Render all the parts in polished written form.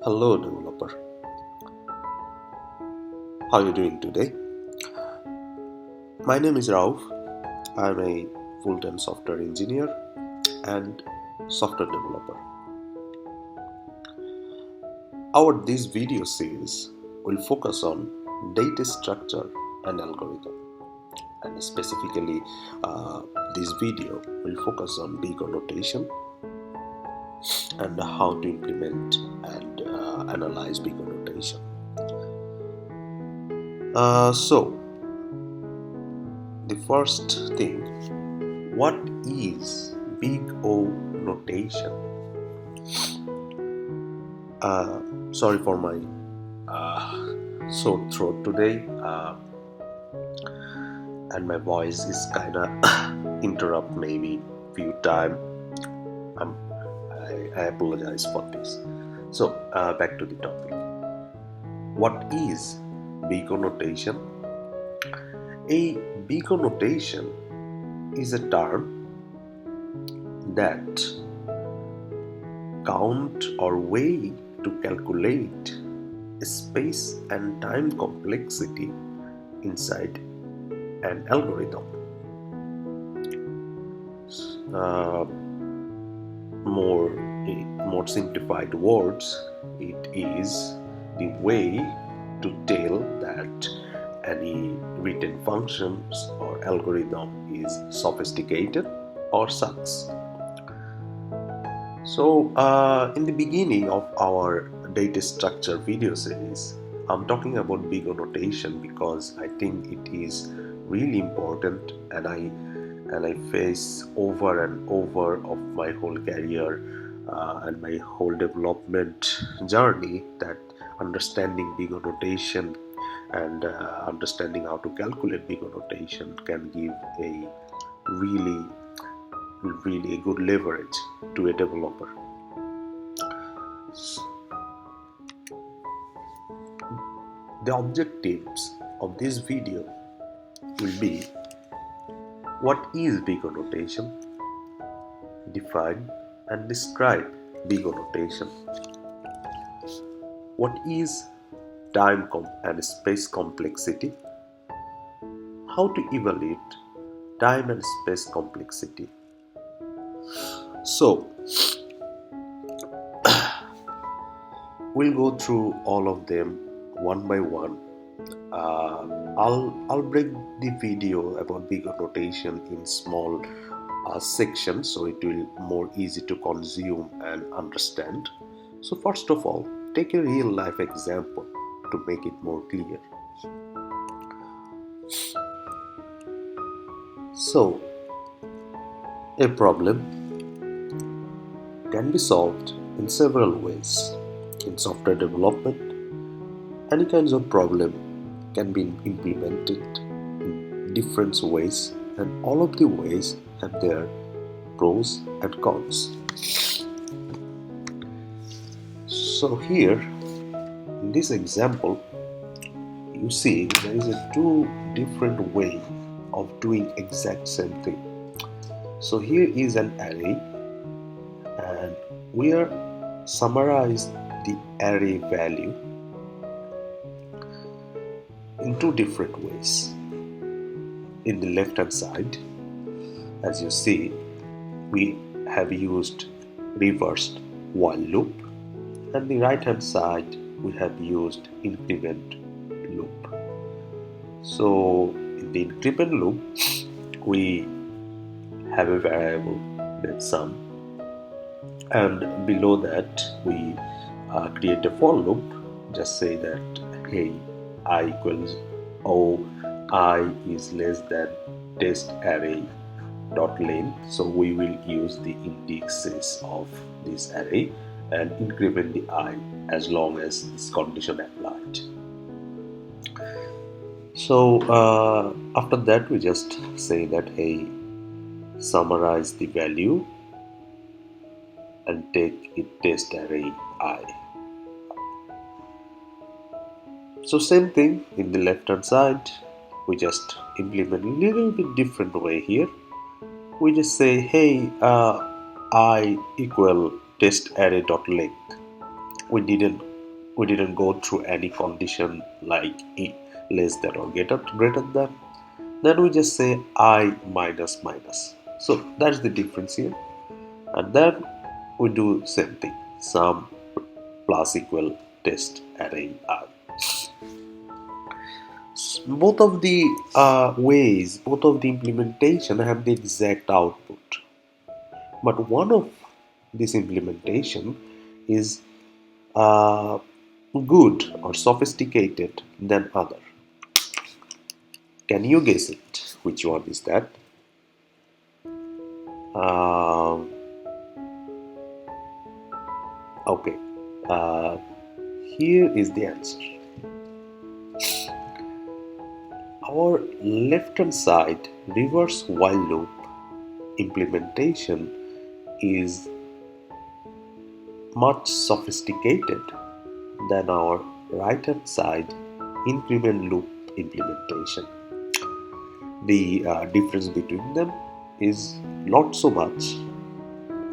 Hello developer, how are you doing today? My name is Rauf. I'm a full-time software engineer and software developer. Our this video series will focus on data structure and algorithm, and specifically this video will focus on BigO notation and how to implement and analyze BigO notation. So the first thing, what is BigO notation? Sorry for my sore throat today, and my voice is kinda interrupt maybe few time. I apologize for this. So back to the topic. What is BigO notation? A BigO notation is a term that count or way to calculate space and time complexity inside an algorithm. More simplified words, it is the way to tell that any written functions or algorithm is sophisticated or sucks. So in the beginning of our data structure video series, I'm talking about BigO notation because I think it is really important, and I face over and over of my whole career and my whole development journey that understanding BigO notation and understanding how to calculate BigO notation can give a really a good leverage to a developer. The objectives of this video will be: what is BigO notation? Define and describe BigO notation. What is time and space complexity? How to evaluate time and space complexity? So we'll go through all of them one by one. I'll break the video about BigO notation in small sections so it will more easy to consume and understand. So first of all, take a real life example to make it more clear. So a problem can be solved in several ways. In software development, any kinds of problem can be implemented in different ways, and all of the ways have their pros and cons. So here in this example, you see there is a two different way of doing exact same thing. So here is an array, and we are summarize the array value in two different ways. In the left hand side, as you see, we have used reversed while loop, and the right hand side we have used increment loop. So in the increment loop, we have a variable that sum, and below that we create a for loop. Just say that hey, I equals I is less than test array dot length, so we will use the indexes of this array and increment the I as long as this condition applied. So after that we just say that hey, summarize the value and take it test array I. So same thing in the left hand side, we just implement a little bit different way here. We just say hey, I equal test array dot length. We didn't we didn't go through any condition like less than or greater than, then we just say I minus minus. So that's the difference here. And then we do same thing, sum plus equal test array I. Both of the ways, both of the implementation have the exact output, but one of this implementation is uh, good or sophisticated than other. Can you guess it? Which one is that? Okay, uh, here is the answer. Our left hand side reverse while loop implementation is much sophisticated than our right hand side increment loop implementation. The difference between them is not so much.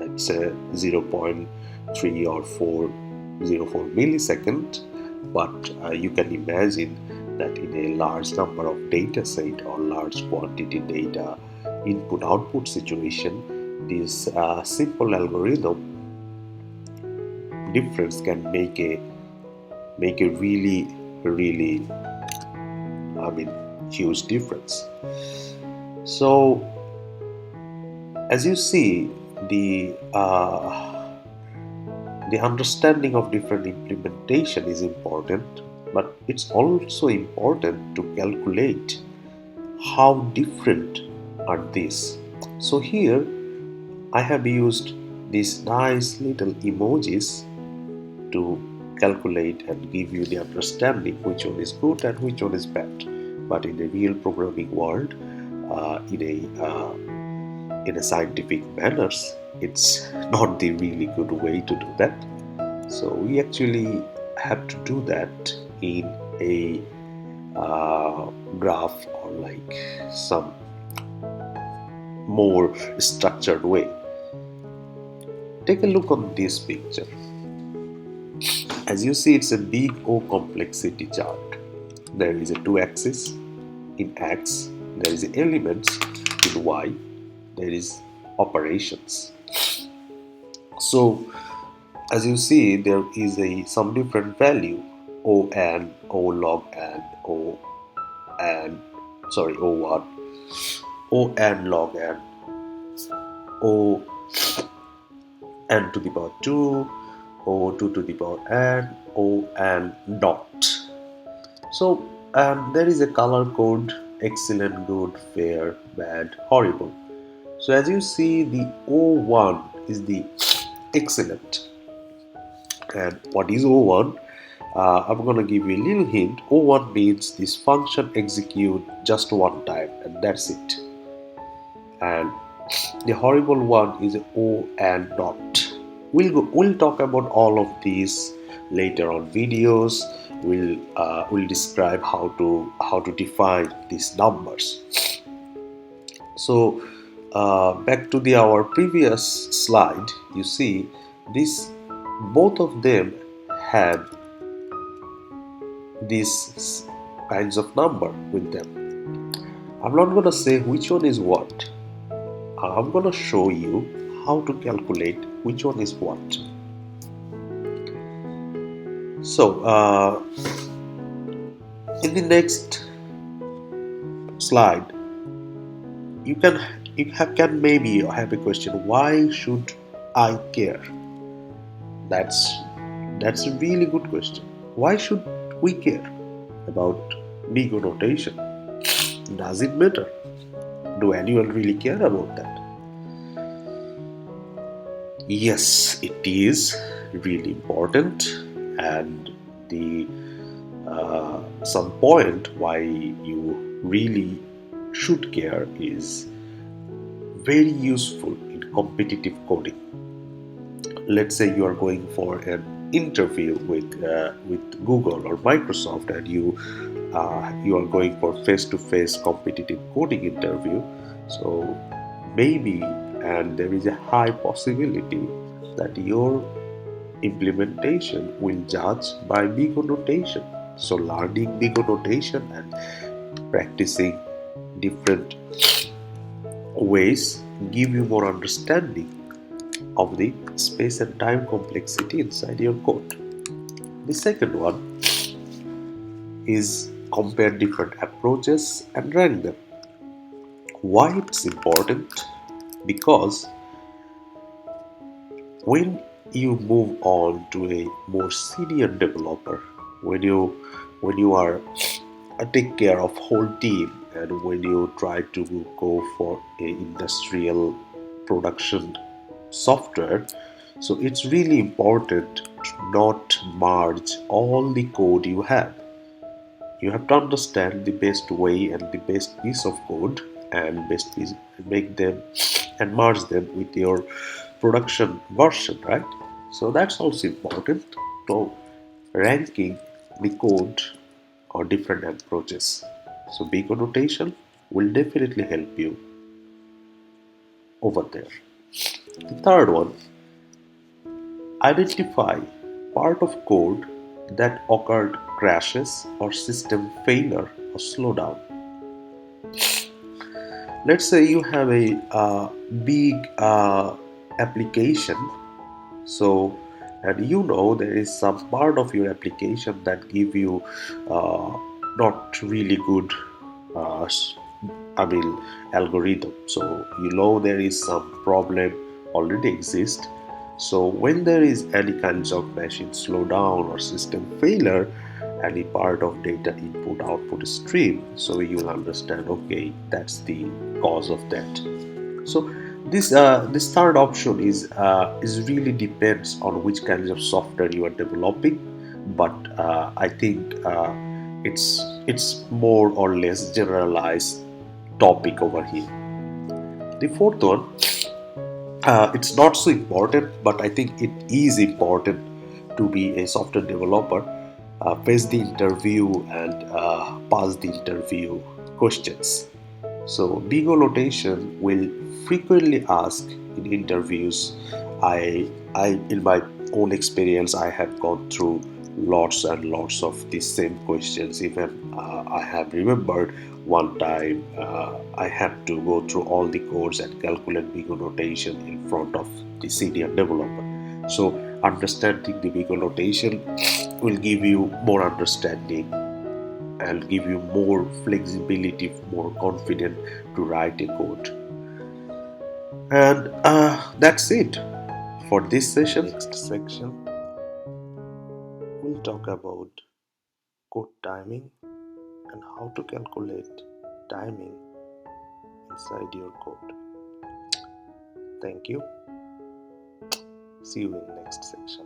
It's a 0.3 or 404 millisecond, but you can imagine that in a large number of data set or large quantity data input output situation, this simple algorithm difference can make a really huge difference. So as you see, the understanding of different implementation is important, but it's also important to calculate how different are these. So here I have used these nice little emojis to calculate and give you the understanding which one is good and which one is bad. But in the real programming world, in a scientific manners, it's not the really good way to do that. So we actually have to do that in a graph or like some more structured way. Take a look on this picture. As you see, it's a big O complexity chart. There is a 2-axis. In X, there is elements. In Y, there is operations. So as you see, there is some different value, O and O log and O1, O and log and O n to the power 2, O2 to the power n, O and dot. So there is a color code: excellent, good, fair, bad, horrible. So as you see, the O1 is the excellent. And what is O1? I'm going to give you a little hint. O1 means this function execute just one time and that's it. And the horrible one is O and dot. We'll talk about all of these later on videos. We'll describe how to define these numbers. So back to our previous slide, you see this, both of them have these kinds of number with them. I'm not going to say which one is what. I'm going to show you how to calculate which one is what. So in the next slide, you can maybe have a question: why should I care? That's a really good question. Why should we care about BigO notation? Does it matter? Do anyone really care about that? Yes, it is really important, and the some point why you really should care is very useful in competitive coding. Let's say you are going for an interview with Google or Microsoft, and you are going for face-to-face competitive coding interview. So maybe, and there is a high possibility that your implementation will judge by BigO notation. So learning BigO notation and practicing different ways give you more understanding of the space and time complexity inside your code. The second one is compare different approaches and rank them. Why it's important? Because when you move on to a more senior developer, when you are take care of whole team, and when you try to go for a industrial production software, so it's really important to not merge all the code you have. You have to understand the best way and the best piece of code, and best piece, make them and merge them with your production version, right? So that's also important. So ranking the code or different approaches. So big notation will definitely help you over there. The third one, identify part of code that occurred crashes or system failure or slowdown. Let's say you have a big application, so and you know there is some part of your application that give you uh, not really good uh, I mean algorithm. So you know there is some problem already exist. So when there is any kinds of machine slowdown or system failure, any part of data input output stream, so you'll understand, okay, that's the cause of that. So this third option is really depends on which kinds of software you are developing, but I think it's more or less generalized topic over here. The fourth one, it's not so important, but I think it is important to be a software developer. Face the interview and pass the interview questions. So BigO notation will frequently ask in interviews. In my own experience, I have gone through lots and lots of the same questions. Even I have remembered one time I had to go through all the codes and calculate BigO notation in front of the senior developer. So understanding the BigO notation will give you more understanding and give you more flexibility, more confident to write a code. And that's it for this session. Next section, we'll talk about code timing and how to calculate timing inside your code. Thank you. See you in next section.